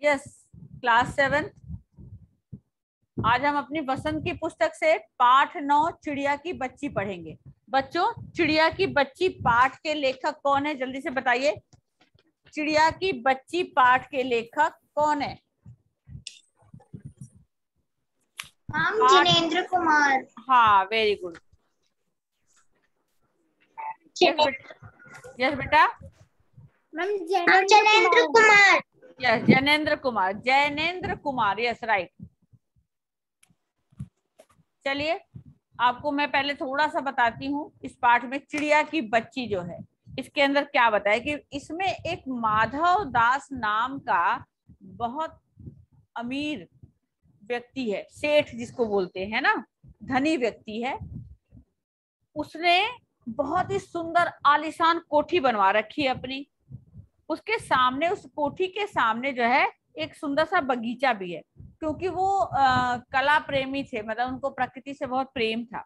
Yes, class 7। आज हम अपनी वसंत की पुस्तक से पाठ 9 चिड़िया की बच्ची पढ़ेंगे। बच्चों, चिड़िया की बच्ची पाठ के लेखक कौन है, जल्दी से बताइए। चिड़िया की बच्ची पाठ के लेखक कौन है? मैम जनेंद्र कुमार। हाँ, वेरी गुड। यस बेटा। Ma'am Janendra Kumar. Yes, Jainendra Kumar, Jainendra Kumar, yes right. चलिए, आपको मैं पहले थोड़ा सा बताती हूँ इस पाठ में चिड़िया की बच्ची जो है इसके अंदर क्या बताया कि इसमें एक माधव दास नाम का बहुत अमीर व्यक्ति है, सेठ जिसको बोलते हैं ना, धनी व्यक्ति है। उसने बहुत ही सुंदर आलीशान कोठी बनवा रखी है अपनी। उसके सामने, उस कोठी के सामने जो है एक सुंदर सा बगीचा भी है, क्योंकि वो कला प्रेमी थे, मतलब उनको प्रकृति से बहुत प्रेम था।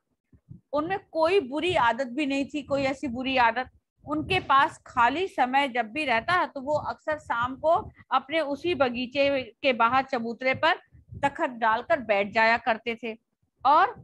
उनमें कोई बुरी आदत भी नहीं थी, कोई ऐसी बुरी आदत। उनके पास खाली समय जब भी रहता है तो वो अक्सर शाम को अपने उसी बगीचे के बाहर चबूतरे पर तखत डालकर बैठ जाया करते थे। और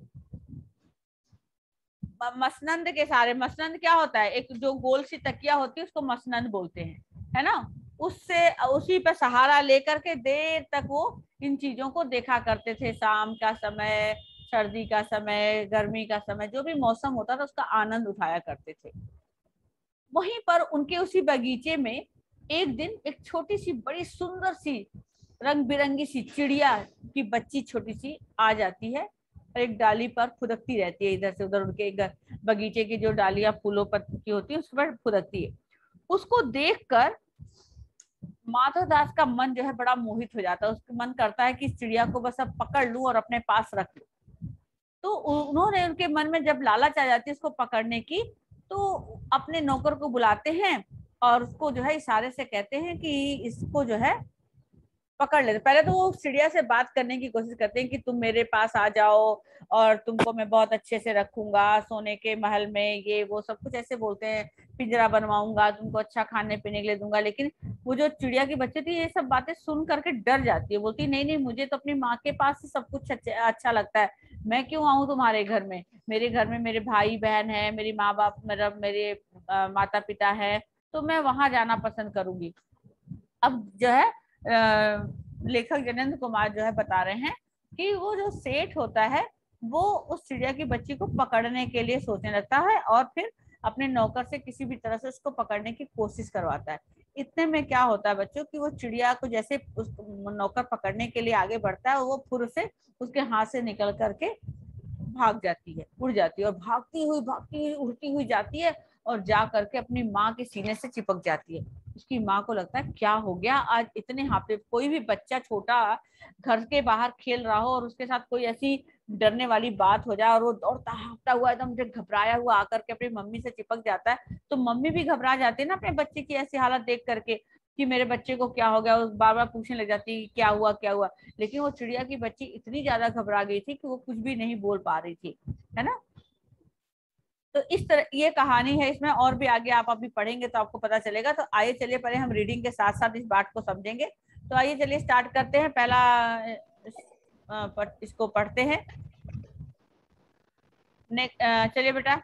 मसनंद के सारे, मसनंद क्या होता है, एक जो गोल सी तकिया होती है उसको मसनंद बोलते हैं, है ना। उससे उसी पे सहारा लेकर के देर तक वो इन चीजों को देखा करते थे। शाम का समय, सर्दी का समय, गर्मी का समय, जो भी मौसम होता था उसका आनंद उठाया करते थे। वहीं पर उनके उसी बगीचे में एक दिन एक छोटी सी बड़ी सुंदर सी रंग बिरंगी सी चिड़िया की बच्ची छोटी सी आ जाती है और एक डाली पर फुदकती रहती है, इधर से उधर उनके बगीचे की जो डालियां फूलों पर की होती है उस पर फुदकती है। उसको देखकर माधव दास का मन जो है बड़ा मोहित हो जाता है। उसका मन करता है कि इस चिड़िया को बस अब पकड़ लूं और अपने पास रख लूं। तो उन्होंने, उनके मन में जब लालच आ जाती है इसको पकड़ने की, तो अपने नौकर को बुलाते हैं और उसको जो है इशारे से कहते हैं कि इसको जो है पकड़ लेते। पहले तो वो चिड़िया से बात करने की कोशिश करते हैं कि तुम मेरे पास आ जाओ और तुमको मैं बहुत अच्छे से रखूंगा, सोने के महल में, ये वो सब कुछ ऐसे बोलते हैं, पिंजरा बनवाऊंगा, तुमको अच्छा खाने पीने के लिए दूंगा। लेकिन वो जो चिड़िया की बच्ची थी ये सब बातें सुन करके डर जाती है, बोलती नहीं नहीं, मुझे तो अपनी माँ के पास ही सब कुछ अच्छा लगता है, मैं क्यों आऊँ तुम्हारे घर में। मेरे घर में मेरे भाई बहन है, मेरी माँ बाप, मेरे माता पिता है, तो मैं वहां जाना पसंद करूंगी। अब जो है लेखक जनेंद्र कुमार जो है बता रहे हैं कि वो जो सेठ होता है वो उस चिड़िया की बच्ची को पकड़ने के लिए सोचने लगता है और फिर अपने नौकर से किसी भी तरह से उसको पकड़ने की कोशिश करवाता है। इतने में क्या होता है बच्चों कि वो चिड़िया को जैसे उस नौकर पकड़ने के लिए आगे बढ़ता है, वो फुर से उसके हाथ से निकल करके भाग जाती है, उड़ जाती है, और भागती हुई उड़ती हुई जाती है और जा करके अपनी माँ के सीने से चिपक जाती है। उसकी माँ को लगता है क्या हो गया आज, इतने हाफे, कोई भी बच्चा छोटा घर के बाहर खेल रहा हो और उसके साथ कोई ऐसी डरने वाली बात हो जाए और वो दौड़ता हाँफता हुआ एकदम घबराया हुआ आकर के अपनी मम्मी से चिपक जाता है, तो मम्मी भी घबरा जाती है ना अपने बच्चे की ऐसी हालत देख करके कि मेरे बच्चे को क्या हो गया, वो बार बार पूछने लग जाती क्या हुआ क्या हुआ। लेकिन वो चिड़िया की बच्ची इतनी ज्यादा घबरा गई थी कि वो कुछ भी नहीं बोल पा रही थी, है ना। तो इस तरह ये कहानी है, इसमें और भी आगे आप अभी पढ़ेंगे तो आपको पता चलेगा। तो आइए चलिए पहले हम रीडिंग के साथ साथ इस बात को समझेंगे। तो आइए चलिए स्टार्ट करते हैं। पहला इसको पढ़ते हैं। चलिए बेटा।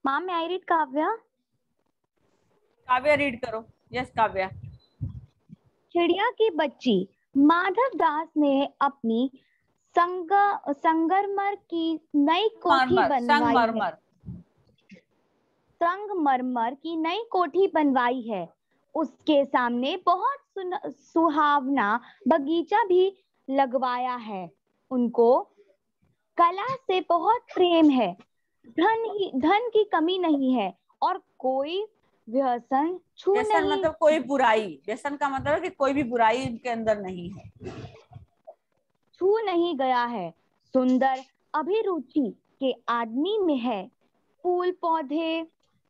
मैम मैं I read Kavya. Kavya read करो। यस काव्या। चिड़िया की बच्ची। माधव दास ने अपनी संगमरमर की नई कोठी बनवाई है। संगमरमर की नई कोठी बनवाई है। उसके सामने बहुत सुहावना बगीचा भी लगवाया है। उनको कला से बहुत प्रेम है। धन की कमी नहीं है और कोई व्यसन व्यसन मतलब कोई बुराई, व्यसन का मतलब है कि कोई भी बुराई उनके अंदर नहीं है, छू नहीं गया है। सुंदर अभिरुचि के आदमी में है। फूल पौधे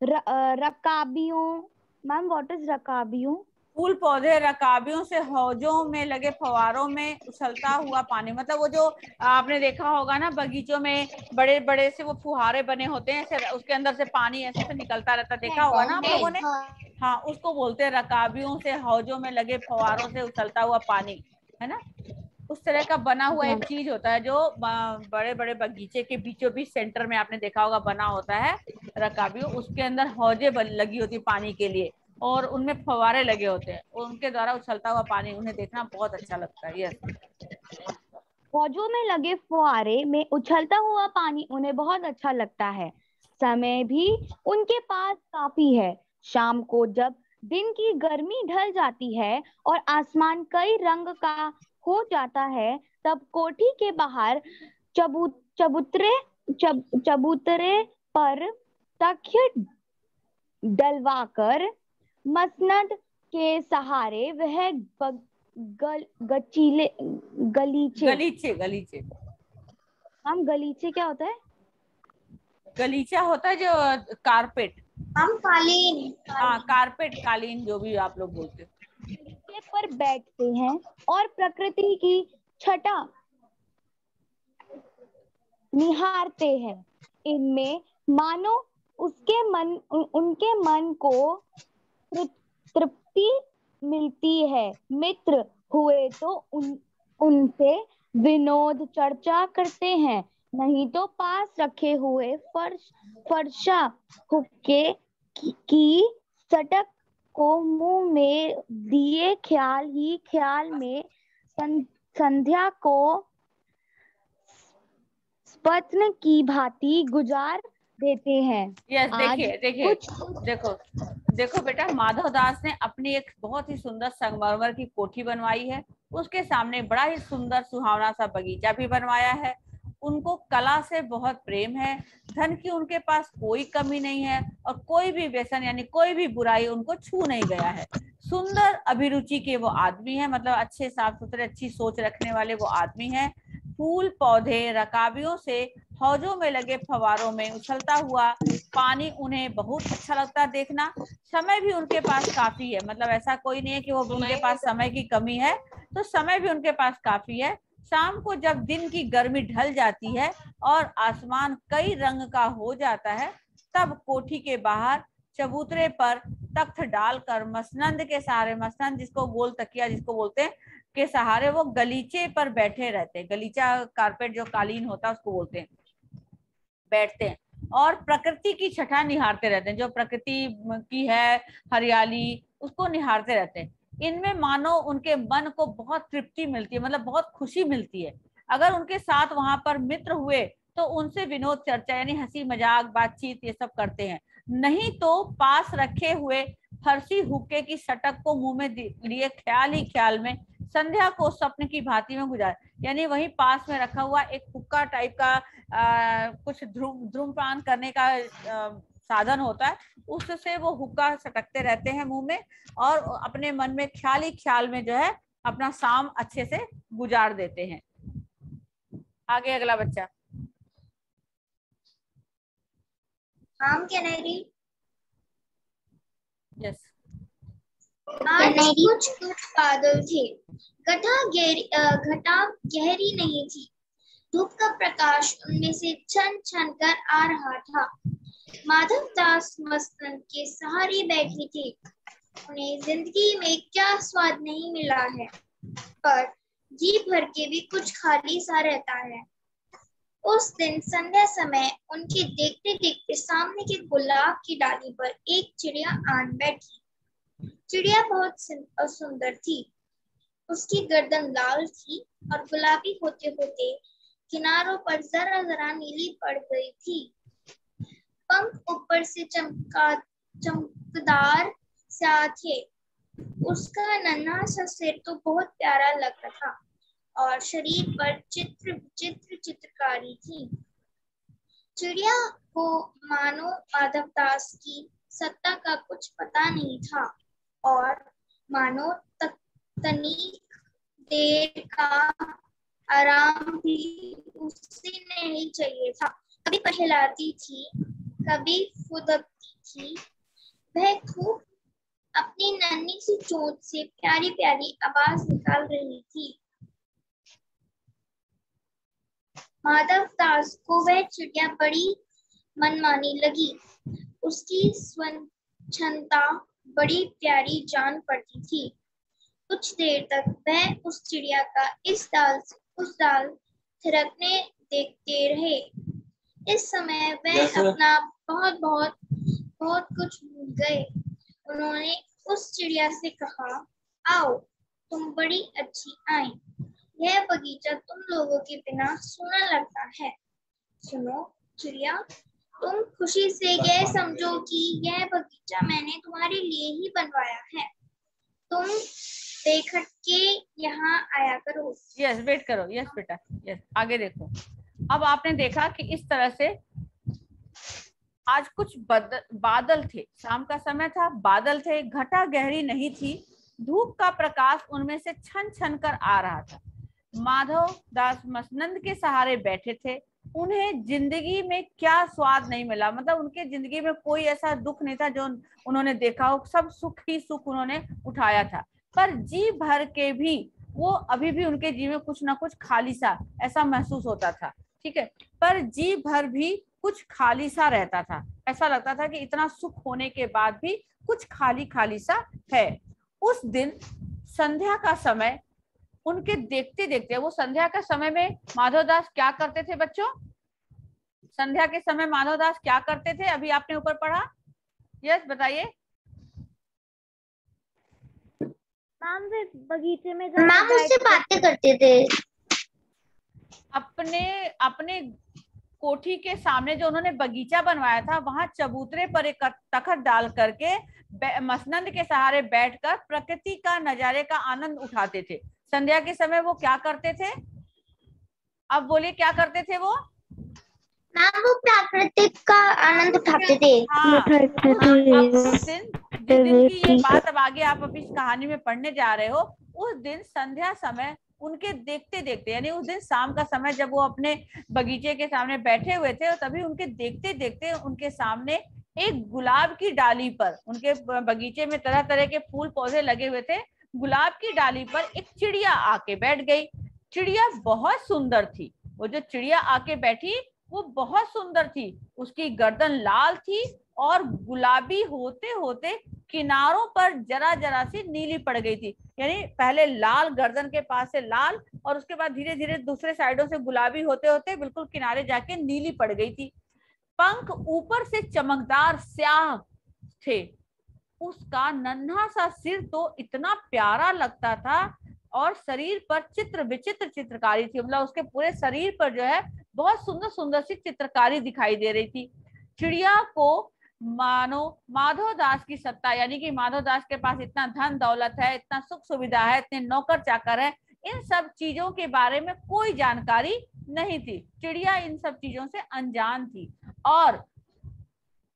रकाबियों। मैम व्हाट इज रकाबियों? फूल पौधे रकाबियों से हौजों में लगे फवारों में उछलता हुआ पानी, मतलब वो जो आपने देखा होगा ना बगीचों में बड़े बड़े से वो फुहारे बने होते हैं, ऐसे उसके अंदर से पानी ऐसे से निकलता रहता, देखा होगा ना आप लोगों ने। हाँ, उसको बोलते हैं रकाबियों से, हौजों में लगे फवारों से उछलता हुआ पानी, है ना। उस तरह का बना हुआ एक चीज होता है जो बड़े बड़े बगीचे के बीचों बीच सेंटर में आपने देखा होगा बना होता है रकाबियों, उसके अंदर हौजे लगी होती पानी के लिए और उनमें फवारे लगे होते हैं, उनके द्वारा उछलता हुआ पानी उन्हें देखना बहुत अच्छा लगता है। यस। हौजों में लगे फुहारे में उछलता हुआ पानी उन्हें बहुत अच्छा लगता है। समय भी उनके पास काफी है। शाम को जब दिन की गर्मी ढल जाती है और आसमान कई रंग का हो जाता है, तब कोठी के बाहर चबू चबूतरे चबूतरे पर तकिया डलवाकर मसनद के सहारे वह गचीले गलीचे गलीचे, गलीचे, हम गलीचे क्या होता है? गलीचा होता है जो कारपेट, हम कालीन, हाँ कारपेट, कालीन, जो भी आप लोग बोलते हो। गलीचे पर बैठते हैं और प्रकृति की छटा निहारते हैं। इनमें मानो उनके मन को तृप्ति मिलती है। मित्र हुए तो उनसे विनोद चर्चा करते हैं, नहीं तो पास रखे हुए फरसा हुक्के की चटक को मुंह में दिए ख्याल ही ख्याल में संध्या को स्वप्न की भांति गुजार देते हैं। यस, आज देखिए देखिए, कुछ देखो देखो बेटा, माधव दास ने अपनी एक बहुत ही सुंदर संगमरमर की कोठी बनवाई है, उसके सामने बड़ा ही सुंदर सुहावना सा बगीचा भी बनवाया है। उनको कला से बहुत प्रेम है, धन की उनके पास कोई कमी नहीं है और कोई भी व्यसन यानी कोई भी बुराई उनको छू नहीं गया है। सुंदर अभिरुचि के वो आदमी है, मतलब अच्छे साफ सुथरे अच्छी सोच रखने वाले वो आदमी है। फूल पौधे रकाबियों से हौजों में लगे फवारों में उछलता हुआ पानी उन्हें बहुत अच्छा लगता है देखना। समय भी उनके पास काफी है, मतलब ऐसा कोई नहीं है कि वो उनके पास समय की कमी है, तो समय भी उनके पास काफी है। शाम को जब दिन की गर्मी ढल जाती है और आसमान कई रंग का हो जाता है, तब कोठी के बाहर चबूतरे पर तख्त डालकर मसनंद के सहारे, मसनंद जिसको गोल तकिया जिसको बोलते हैं, के सहारे वो गलीचे पर बैठे रहते हैं। गलीचा कारपेट जो कालीन होता है उसको बोलते हैं, बैठते हैं और प्रकृति की छटा निहारते रहते हैं, जो प्रकृति की है हरियाली उसको निहारते रहते हैं। इनमें मानो उनके मन को बहुत तृप्ति मिलती है, मतलब बहुत खुशी मिलती है। अगर उनके साथ वहां पर मित्र हुए तो उनसे विनोद चर्चा यानी हंसी मजाक बातचीत ये सब करते हैं, नहीं तो पास रखे हुए फरसी हुक्के की सटक को मुंह में लिए ख्याल ही ख्याल में संध्या को स्वप्न की भांति में गुजार, यानी वहीं पास में रखा हुआ एक हुक्का टाइप का कुछ धूम्रपान करने का साधन होता है, उससे वो हुक्का सटकते रहते हैं मुंह में और अपने मन में ख्याल ही ख्याल में जो है अपना शाम अच्छे से गुजार देते हैं। आगे अगला बच्चा। यस। आज कुछ बादल थे, घटा गहरी नहीं थी, धूप का प्रकाश उनमें से छन छन कर आ रहा था। माधव दास मसनद के सहारे बैठे थे। उन्हें जिंदगी में क्या स्वाद नहीं मिला है, पर जी भर के भी कुछ खाली सा रहता है। उस दिन संध्या समय उनके देखते देखते सामने के गुलाब की डाली पर एक चिड़िया आन बैठी। चिड़िया बहुत सुंदर थी। उसकी गर्दन लाल थी और गुलाबी होते होते किनारों पर जरा जरा नीली पड़ गई थी। पंख ऊपर से चमकदार सा थे। उसका नन्हा सा सिर तो बहुत प्यारा लग रहा था और शरीर पर चित्रकारी थी। चिड़िया को मानो माधव दास की सत्ता का कुछ पता नहीं था और मानो तनिक देर का आराम भी उसे नहीं चाहिए था। कभी पहलाती थी, कभी फुदकती थी। वह खूब अपनी नन्ही सी चोंच से प्यारी प्यारी आवाज निकाल रही थी। माधव दास को वह चिड़िया बड़ी मनमानी लगी। उसकी स्वच्छंदता बड़ी प्यारी जान पड़ती थी। कुछ देर तक वह उस चिड़िया का इस डाल से उस डाल थिरकने देखते रहे। इस समय वह अपना बहुत बहुत बहुत कुछ भूल गए। उन्होंने उस चिड़िया से कहा, आओ, तुम बड़ी अच्छी आई। यह बगीचा तुम लोगों के बिना सूना लगता है। सुनो चिड़िया, तुम खुशी से यह समझो कि यह बगीचा मैंने तुम्हारे लिए ही बनवाया है। तुम बेखट के यहाँ आया करो। यस, वेट करो। यस बेटा, यस, आगे देखो। अब आपने देखा कि इस तरह से आज कुछ बादल थे, शाम का समय था, बादल थे, घटा गहरी नहीं थी, धूप का प्रकाश उनमें से छन छन कर आ रहा था। माधव दास मसनंद के सहारे बैठे थे। उन्हें जिंदगी में क्या स्वाद नहीं मिला, मतलब उनके जिंदगी में कोई ऐसा दुख नहीं था जो उन्होंने देखा हो, सब सुख ही सुख उन्होंने उठाया था। पर जी भर के भी वो अभी भी उनके जी में कुछ ना कुछ खाली सा ऐसा महसूस होता था, ठीक है। पर जी भर भी कुछ खाली सा रहता था, ऐसा लगता था कि इतना सुख होने के बाद भी कुछ खाली खाली सा है। उस दिन संध्या का समय उनके देखते देखते, वो संध्या के समय में माधवदास क्या करते थे बच्चों? संध्या के समय माधवदास क्या करते थे? अभी आपने ऊपर पढ़ा। यस, बताइए। मैम वे बगीचे में मैम उससे बातें करते थे। अपने कोठी के सामने जो उन्होंने बगीचा बनवाया था, वहां चबूतरे पर एक तखत डाल करके मसनंद के सहारे बैठकर प्रकृति का नजारे का आनंद उठाते थे। संध्या के समय वो क्या करते थे? अब बोलिए, क्या करते थे वो? मैम वो प्राकृतिक का आनंद उठाते थे। हाँ, उस दिन, जिस दिन की ये बात अब आगे आप अभी इस कहानी में पढ़ने जा रहे हो, उस दिन संध्या समय उनके देखते देखते, यानी उस दिन शाम का समय जब वो अपने बगीचे के सामने बैठे हुए थे, तभी उनके देखते देखते उनके सामने एक गुलाब की डाली पर, उनके बगीचे में तरह तरह के फूल पौधे लगे हुए थे, गुलाब की डाली पर एक चिड़िया आके बैठ गई। चिड़िया बहुत सुंदर थी। वो जो चिड़िया आके बैठी वो बहुत सुंदर थी। उसकी गर्दन लाल थी और गुलाबी होते होते किनारों पर जरा जरा सी नीली पड़ गई थी। यानी पहले लाल, गर्दन के पास से लाल, और उसके बाद धीरे धीरे दूसरे साइडों से गुलाबी होते होते बिल्कुल किनारे जाके नीली पड़ गई थी। पंख ऊपर से चमकदार स्याह थे। उसका नन्हा सा सिर तो इतना प्यारा लगता था, और शरीर पर चित्र विचित्र चित्रकारी थी, मतलब उसके पूरे शरीर पर जो है बहुत सुंदर सुंदर सी चित्रकारी दिखाई दे रही थी। चिड़िया को मानो माधवदास की सत्ता, यानी कि माधवदास के पास इतना धन दौलत है, इतना सुख सुविधा है, इतने नौकर चाकर है, इन सब चीजों के बारे में कोई जानकारी नहीं थी। चिड़िया इन सब चीजों से अनजान थी, और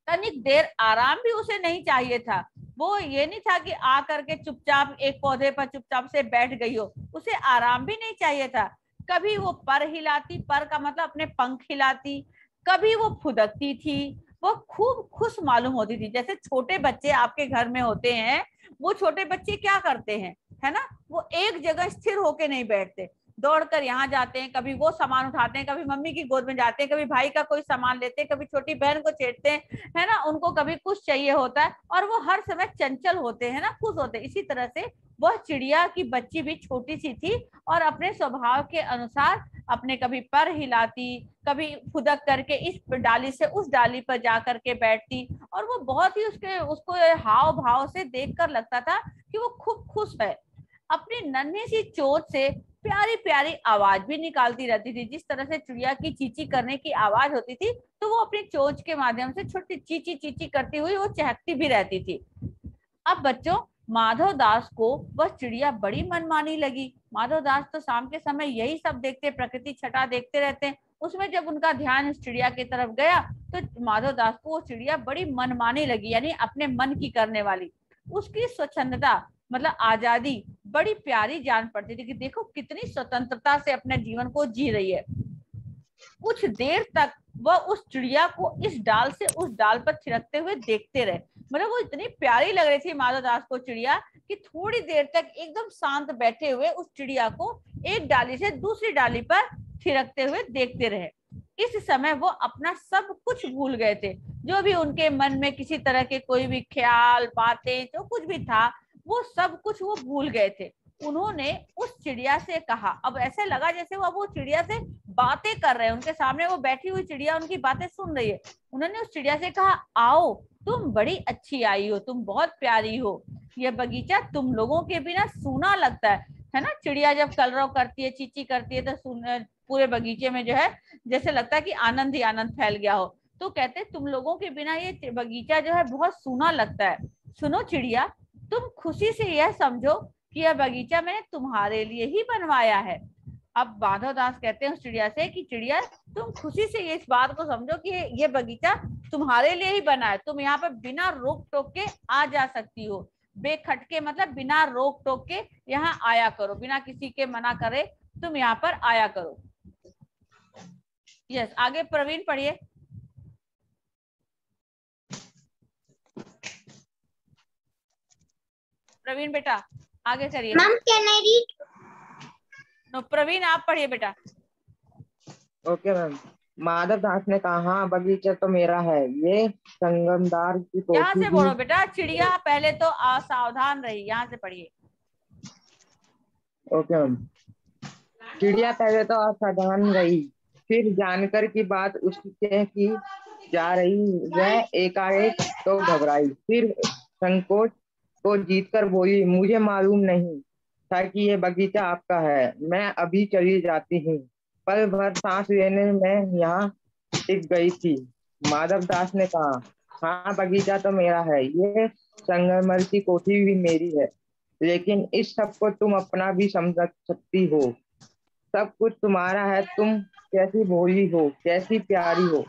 तनिक देर आराम भी उसे नहीं चाहिए था। वो ये नहीं था कि आ करके चुपचाप एक पौधे पर चुपचाप से बैठ गई हो, उसे आराम भी नहीं चाहिए था। कभी वो पर हिलाती, पर का मतलब अपने पंख हिलाती, कभी वो फुदकती थी। वो खूब खुश मालूम होती थी। जैसे छोटे बच्चे आपके घर में होते हैं, वो छोटे बच्चे क्या करते हैं, है ना, वो एक जगह स्थिर होके नहीं बैठते, दौड़कर यहाँ जाते हैं, कभी वो सामान उठाते हैं, कभी मम्मी की गोद में जाते हैं, कभी भाई का कोई सामान लेते हैं, कभी छोटी बहन को छेड़ते हैं, है ना, उनको कभी कुछ चाहिए होता है, और वो हर समय चंचल होते हैं ना, खुश होते हैं। इसी तरह से वह चिड़िया की बच्ची भी छोटी सी थी, और अपने स्वभाव के अनुसार अपने कभी पर हिलाती, कभी फुदक करके इस डाली से उस डाली पर जा करके बैठती, और वो बहुत ही उसको हाव भाव से देखकर लगता था कि वो खूब खुश है। अपनी नन्ही सी चोंच से प्यारी प्यारी आवाज भी निकालती रहती थी। जिस तरह से चिड़िया की चींची करने की आवाज होती थी, तो वो अपनी चोंच के माध्यम से छोटी चींची चींची करती हुई वो चहकती भी रहती थी। अब बच्चों, माधवदास को वह चिड़िया बड़ी मनमानी लगी। माधवदास तो शाम के समय यही सब देखते, प्रकृति छटा देखते रहते हैं। उसमें जब उनका ध्यान इस चिड़िया की तरफ गया, तो माधवदास को वो चिड़िया बड़ी मनमानी लगी, यानी अपने मन की करने वाली। उसकी स्वच्छंदता, मतलब आजादी, बड़ी प्यारी जान पड़ती थी कि देखो कितनी स्वतंत्रता से अपने जीवन को जी रही है। कुछ देर तक वह उस चिड़िया को इस डाल से उस डाल पर थिरकते हुए देखते रहे। मतलब वो इतनी प्यारी लग रही थी माधवदास को चिड़िया, कि थोड़ी देर तक एकदम शांत बैठे हुए उस चिड़िया को एक डाली से दूसरी डाली पर थिरकते हुए देखते रहे। इस समय वो अपना सब कुछ भूल गए थे। जो भी उनके मन में किसी तरह के कोई भी ख्याल, बातें, जो कुछ भी था, वो सब कुछ वो भूल गए थे। उन्होंने उस चिड़िया से कहा, अब ऐसे लगा जैसे वो चिड़िया से बातें कर रहे हैं, उनके सामने वो बैठी हुई चिड़िया उनकी बातें सुन रही है। उन्होंने उस चिड़िया से कहा, आओ, तुम बड़ी अच्छी आई हो, तुम बहुत प्यारी हो, यह बगीचा तुम लोगों के बिना सूना लगता है ना। चिड़िया जब कलरव करती है, चींची करती है, तो पूरे बगीचे में जो है जैसे लगता है कि आनंद ही आनंद फैल गया हो। तो कहते तुम लोगों के बिना ये बगीचा जो है बहुत सूना लगता है। सुनो चिड़िया, तुम खुशी से यह समझो कि यह बगीचा मैंने तुम्हारे लिए ही बनवाया है। अब माधव दास कहते हैं उस चिड़िया से कि चिड़िया, तुम खुशी से ये इस बात को समझो कि ये बगीचा तुम्हारे लिए ही बना है। तुम यहाँ पर बिना रोक टोक के आ जा सकती हो, बेखटके मतलब बिना रोक टोक के यहाँ आया करो, बिना किसी के मना करे तुम यहाँ पर आया करो। यस, आगे प्रवीण पढ़िए। प्रवीण बेटा आगे करिए। Ma'am can I read? No, Praveen आप पढ़िए बेटा। Okay ma'am. माधव दास ने कहा, हाँ बगीचा तो मेरा है, ये संगमदार की यहाँ कोठी से भी। बोलो बेटा, चिड़िया पहले तो असावधान रही, यहाँ से पढ़िए। Okay ma'am. चिड़िया पहले तो असावधान रही, फिर जानकर की बात उसके की जा रही, वह एकाएक तो घबराई, फिर संकोच को जीतकर बोली, मुझे मालूम नहीं था कि ये बगीचा आपका है, मैं अभी चली जाती हूँ। पल भर सांस लेने में यहाँ टिक गई थी। माधव दास ने कहा, हाँ बगीचा तो मेरा है, ये संगमरमर की कोठी भी मेरी है, लेकिन इस सब को तुम अपना भी समझ सकती हो। सब कुछ तुम्हारा है, तुम कैसी भोली हो, कैसी प्यारी हो।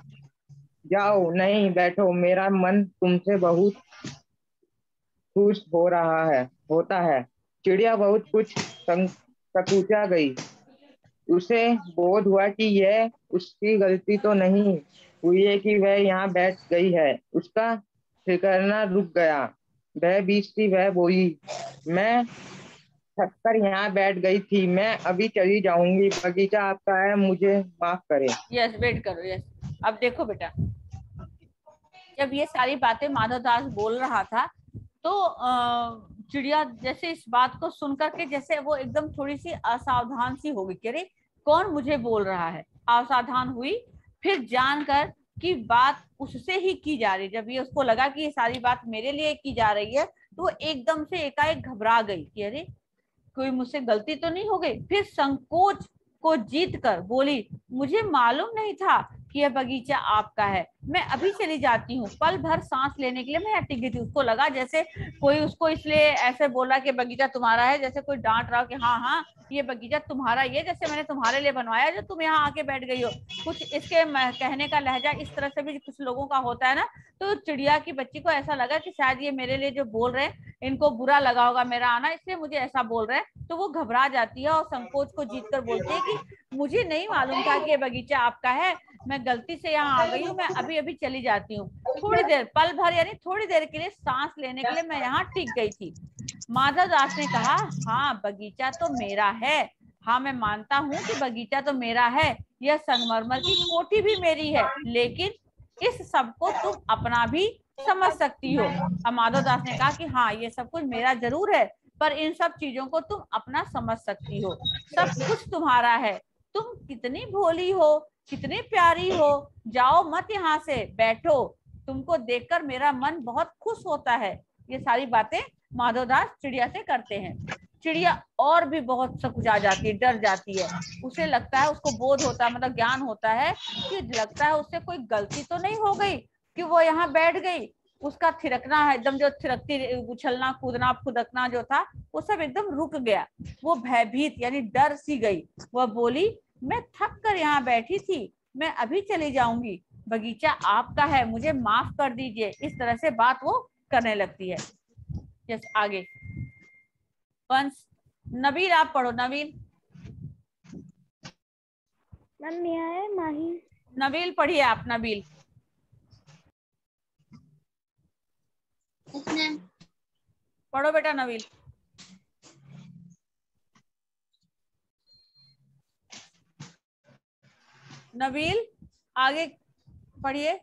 जाओ, नहीं बैठो, मेरा मन तुमसे बहुत खुश हो रहा है होता है। चिड़िया बहुत कुछ संकुचा गई। उसे बोध हुआ कि यह उसकी गलती तो नहीं हुई है कि वह यहाँ बैठ गई है। उसका ठिकाना रुक गया। वह बीच थी, वह बोली, मैं थककर यहाँ बैठ गई थी, मैं अभी चली जाऊंगी, बगीचा आपका है, मुझे माफ करें। यस, वेट करो। यस, अब देखो बेटा, जब ये सारी बातें माधव दास बोल रहा था तो चिड़िया जैसे इस बात को सुनकर के जैसे वो एकदम थोड़ी सी असावधान सी हो गई कि अरे कौन मुझे बोल रहा है, असावधान हुई। फिर जानकर कि बात उससे ही की जा रही, जब ये उसको लगा कि ये सारी बात मेरे लिए की जा रही है, तो वो एकदम से एकाएक घबरा गई कि अरे कोई मुझसे गलती तो नहीं हो गई। फिर संकोच को जीत कर बोली, मुझे मालूम नहीं था कि यह बगीचा आपका है, मैं अभी चली जाती हूँ। पल भर सांस लेने के लिए मैं टिक गई थी। उसको लगा जैसे कोई उसको इसलिए ऐसे बोला कि बगीचा तुम्हारा है, जैसे कोई डांट रहा हो कि हाँ हाँ ये बगीचा तुम्हारा ही है, जैसे मैंने तुम्हारे लिए बनवाया जो तुम यहाँ आके बैठ गई हो। कुछ इसके कहने का लहजा इस तरह से भी कुछ लोगों का होता है ना। तो चिड़िया की बच्ची को ऐसा लगा कि शायद ये मेरे लिए जो बोल रहे हैं इनको बुरा लगा होगा मेरा आना, इसलिए मुझे ऐसा बोल रहे हैं। तो वो घबरा जाती है और संकोच को जीतकर बोलती है कि मुझे नहीं मालूम था कि ये बगीचा आपका है, मैं गलती से यहाँ आ गई हूँ, मैं अभी अभी चली जाती हूँ। थोड़ी देर, पल भर यानी थोड़ी देर के लिए सांस लेने के लिए मैं यहाँ टिक गई थी। माधव दास ने कहा, हाँ बगीचा तो मेरा है, हाँ मैं मानता हूँ कि बगीचा तो मेरा है, यह संगमरमर की कोठी भी मेरी है, लेकिन इस सब को तुम अपना भी समझ सकती हो। अब माधव दास ने कहा कि हाँ ये सब कुछ मेरा जरूर है, पर इन सब चीजों को तुम अपना समझ सकती हो, सब कुछ तुम्हारा है, तुम कितनी भोली हो, कितनी प्यारी हो, जाओ मत यहाँ से, बैठो, तुमको देखकर मेरा मन बहुत खुश होता है। ये सारी बातें माधव दास चिड़िया से करते हैं। चिड़िया और भी बहुत सकुचा जाती है, डर जाती है। उसे लगता है, उसको बोध होता है, मतलब ज्ञान होता है कि लगता है उससे कोई गलती तो नहीं हो गई कि वो यहाँ बैठ गई। उसका थिरकना है एकदम, जो थिरकती उछलना कूदना फुदकना जो था वो सब एकदम रुक गया। वो भयभीत यानी डर सी गई। वह बोली, मैं थक कर यहाँ बैठी थी, मैं अभी चली जाऊंगी, बगीचा आपका है, मुझे माफ कर दीजिए। इस तरह से बात वो करने लगती है। यस, आगे वंश नबील आप पढ़ो। नबील, मैम है माही। नबील पढ़िए आप। नबील पढ़ो बेटा। नबील, नबील आगे पढ़िए।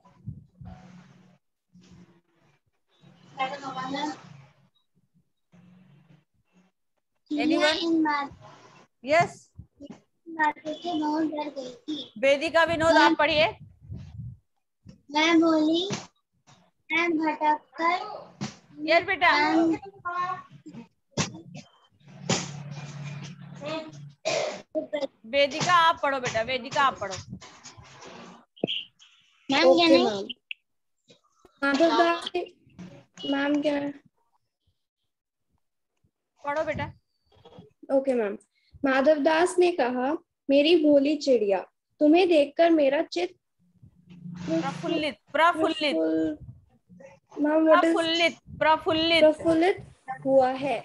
चिड़िया इन यस, बातों से बहुत डर गई थी। वेदिका विनोद आप पढ़िए। मैं बोली, मैं भटक कर यस बेटा, वेदिका आप पढ़ो बेटा, वेदिका आप पढ़ो। मैम क्या नहीं? माधवदास मैम क्या है? पढ़ो बेटा। Okay ma'am. माधवदास ने कहा, मेरी भोली चिड़िया, तुम्हें देखकर मेरा चित्त प्रफुल्लित, प्रफुल्लित, मैम व्हाट इज प्रफुल्लित, प्रफुल्लित, प्रफुल्लित हुआ है,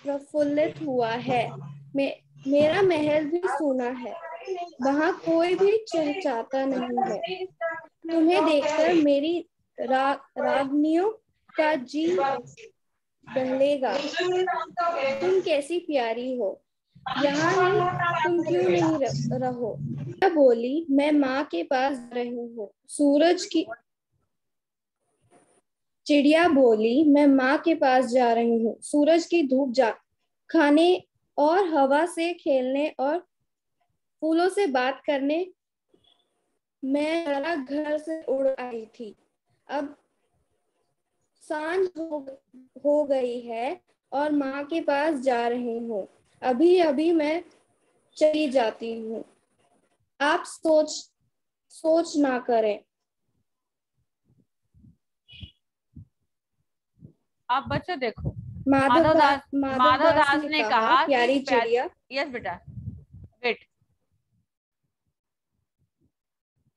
प्रफुल्लित हुआ है। मेरा महल भी सूना है, वहाँ कोई भी चहचहाता नहीं है। तुम्हें देखकर मेरी रागनियों का जी बहलेगा। तुम कैसी प्यारी हो, यहाँ ही तुम क्यों नहीं रहो? बोली, मैं माँ के पास रही हूँ, सूरज की चिड़िया बोली, मैं माँ के पास जा रही हूँ, सूरज की धूप जा खाने और हवा से खेलने और फूलों से बात करने मैं जरा घर से उड़ आई थी। अब सांझ हो गई है और माँ के पास जा रही हूँ। अभी अभी मैं चली जाती हूँ। आप सोच ना करें। आप बच्चों देखो, माधवदास माधवदास ने कहा प्यारी चिड़िया। यस बेटा, वेट,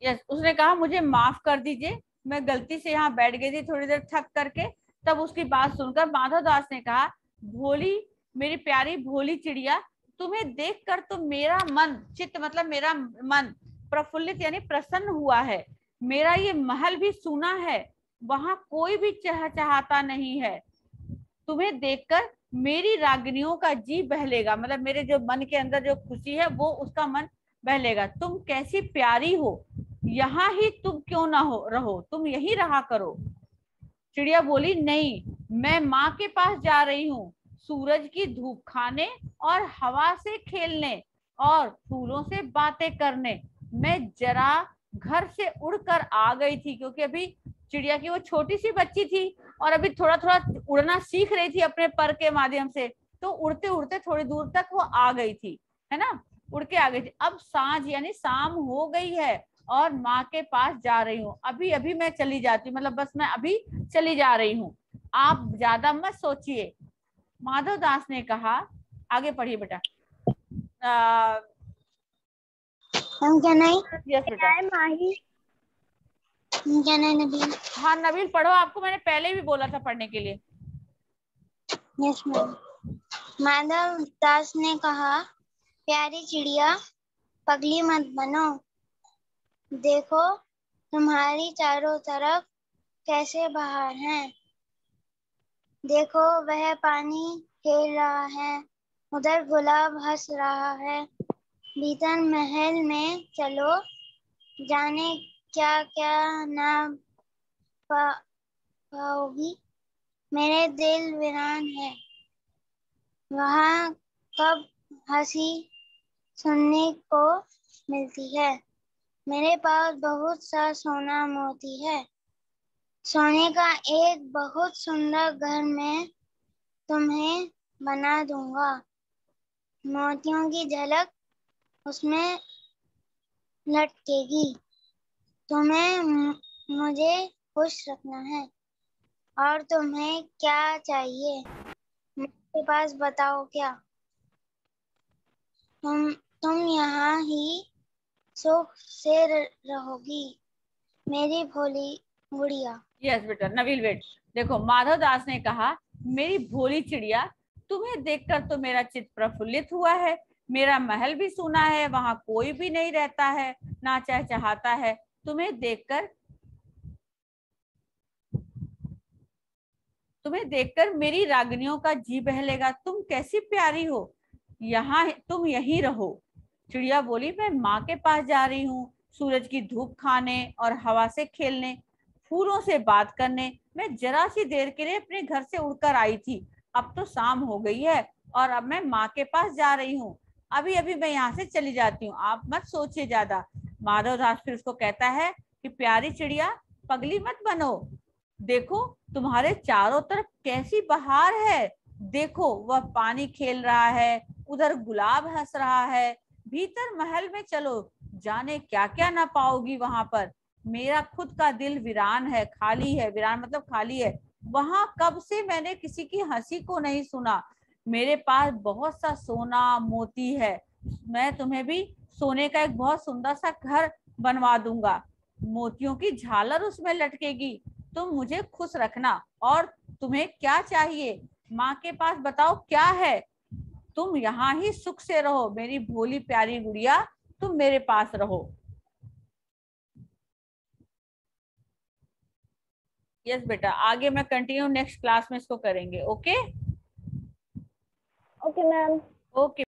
यस, उसने कहा मुझे माफ कर दीजिए, मैं गलती से यहाँ बैठ गई थी थोड़ी देर थक करके। तब उसकी बात सुनकर माधवदास ने कहा, भोली, मेरी प्यारी भोली चिड़िया, तुम्हें देखकर तो मेरा मन, चित्त मतलब मेरा मन, प्रफुल्लित यानी प्रसन्न हुआ है। मेरा ये महल भी सूना है, वहां कोई भी चहचहाता नहीं है। तुम्हें देखकर मेरी रागिनियों का जी बहलेगा, मतलब मेरे जो मन के अंदर जो खुशी है वो उसका मन बहलेगा। तुम कैसी प्यारी हो, यहाँ ही तुम क्यों ना रहो, तुम यही रहा करो। चिड़िया बोली, नहीं, मैं माँ के पास जा रही हूँ, सूरज की धूप खाने और हवा से खेलने और फूलों से बातें करने। मैं जरा घर से उड़कर आ गई थी, क्योंकि अभी चिड़िया की वो छोटी सी बच्ची थी और अभी थोड़ा थोड़ा उड़ना सीख रही थी अपने पर के माध्यम से। तो उड़ते उड़ते थोड़ी दूर तक वो आ गई थी, है ना, उड़ के आ गई थी। अब सांझ यानी शाम हो गई है और माँ के पास जा रही हूँ, अभी अभी मैं चली जाती हूँ, मतलब बस मैं अभी चली जा रही हूँ, आप ज्यादा मत सोचिए। माधवदास ने कहा, आगे पढ़िए बेटा। हम क्या नहीं? यस बेटा, माही। क्या नहीं नबील? हाँ नबील पढ़ो, आपको मैंने पहले भी बोला था पढ़ने के लिए। Yes ma'am. माधव दास ने कहा, प्यारी चिड़िया, पगली मत बनो, देखो तुम्हारी चारों तरफ कैसे बहार हैं। देखो वह पानी खेल रहा है, उधर गुलाब हंस रहा है। भीतर महल में चलो, जाने क्या क्या ना पाओगी। मेरे दिल वीरान है, वहाँ कब हंसी सुनने को मिलती है। मेरे पास बहुत सा सोना मोती है, सोने का एक बहुत सुंदर घर मैं तुम्हें बना दूंगा। मोतियों की झलक उसमें लटकेगी। तुम्हें मुझे खुश रखना है। और तुम्हें क्या चाहिए मेरे पास बताओ क्या? तुम यहाँ ही सुख से रहोगी, मेरी भोली गुड़िया। यस बेटा, नवील वेट, देखो माधवदास ने कहा, मेरी भोली चिड़िया, तुम्हें देखकर तो मेरा चित्त प्रफुल्लित हुआ है। मेरा महल भी सूना है, वहां कोई भी नहीं रहता है, ना चहचहाता है। तुम्हें देखकर मेरी रागिनियों का जी बहलेगा। तुम कैसी प्यारी हो, यहाँ तुम यहीं रहो। चिड़िया बोली, मैं माँ के पास जा रही हूँ, सूरज की धूप खाने और हवा से खेलने, फूलों से बात करने। मैं जरा सी देर के लिए अपने घर से उड़कर आई थी, अब तो शाम हो गई है और अब मैं माँ के पास जा रही हूँ। अभी अभी मैं यहाँ से चली जाती हूँ, आप मत सोचिए ज्यादा। माधवदास फिर उसको कहता है कि प्यारी चिड़िया, पगली मत बनो, देखो तुम्हारे चारों तरफ कैसी बहार है। देखो वह पानी खेल रहा है, उधर गुलाब हंस रहा है, भीतर महल में चलो, जाने क्या क्या ना पाओगी वहां पर। मेरा खुद का दिल वीरान है, खाली है, वीरान मतलब खाली है। वहां कब से मैंने किसी की हंसी को नहीं सुना। मेरे पास बहुत सा सोना मोती है, मैं तुम्हें भी सोने का एक बहुत सुंदर सा घर बनवा दूंगा, मोतियों की झालर उसमें लटकेगी, तुम मुझे खुश रखना। और तुम्हें क्या चाहिए, माँ के पास बताओ क्या है। तुम यहाँ ही सुख से रहो मेरी भोली प्यारी गुड़िया, तुम मेरे पास रहो। यस बेटा, आगे मैं कंटिन्यू नेक्स्ट क्लास में इसको करेंगे। Okay okay ma'am. ओके।